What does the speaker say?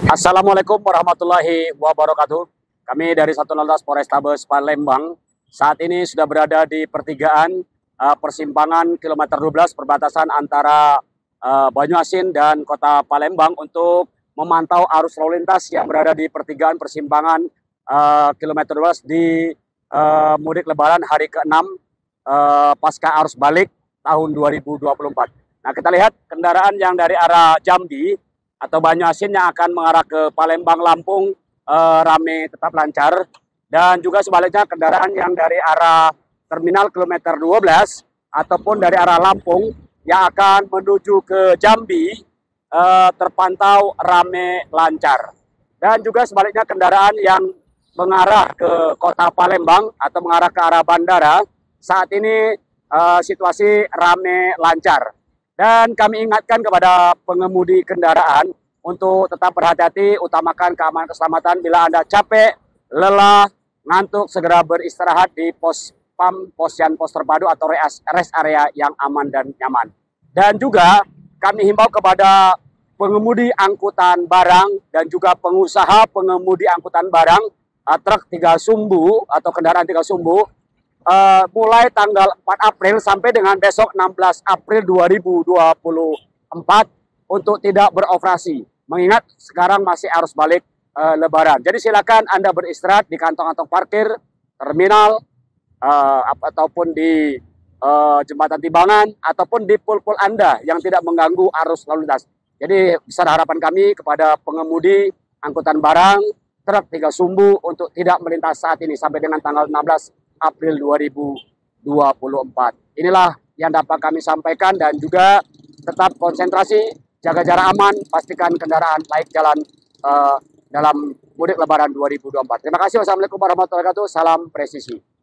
Assalamualaikum warahmatullahi wabarakatuh. Kami dari Satlantas Polrestabes Palembang saat ini sudah berada di pertigaan persimpangan kilometer 12 perbatasan antara Banyuasin dan Kota Palembang untuk memantau arus lalu lintas yang berada di pertigaan persimpangan kilometer 12 di mudik Lebaran hari ke-6 pasca arus balik tahun 2024. Nah, kita lihat kendaraan yang dari arah Jambi atau Banyuasin yang akan mengarah ke Palembang, Lampung rame tetap lancar, dan juga sebaliknya kendaraan yang dari arah terminal kilometer 12 ataupun dari arah Lampung yang akan menuju ke Jambi terpantau rame lancar. Dan juga sebaliknya kendaraan yang mengarah ke Kota Palembang atau mengarah ke arah bandara saat ini situasi rame lancar. Dan kami ingatkan kepada pengemudi kendaraan untuk tetap berhati-hati, utamakan keamanan keselamatan. Bila Anda capek, lelah, ngantuk, segera beristirahat di pos PAM, posyandu pos terpadu atau rest area yang aman dan nyaman. Dan juga kami himbau kepada pengemudi angkutan barang dan juga pengusaha pengemudi angkutan barang, truk 3 sumbu atau kendaraan 3 sumbu, mulai tanggal 4 April sampai dengan besok 16 April 2024 untuk tidak beroperasi. Mengingat sekarang masih arus balik Lebaran. Jadi silakan Anda beristirahat di kantong-kantong parkir, terminal, ataupun di jembatan timbangan, ataupun di pul-pul Anda yang tidak mengganggu arus lalu lintas. Jadi besar harapan kami kepada pengemudi angkutan barang, truk 3 sumbu untuk tidak melintas saat ini sampai dengan tanggal 16 April 2024. Inilah yang dapat kami sampaikan, dan juga tetap konsentrasi, jaga jarak aman, pastikan kendaraan baik jalan dalam mudik Lebaran 2024. Terima kasih. Wassalamualaikum warahmatullahi wabarakatuh. Salam presisi.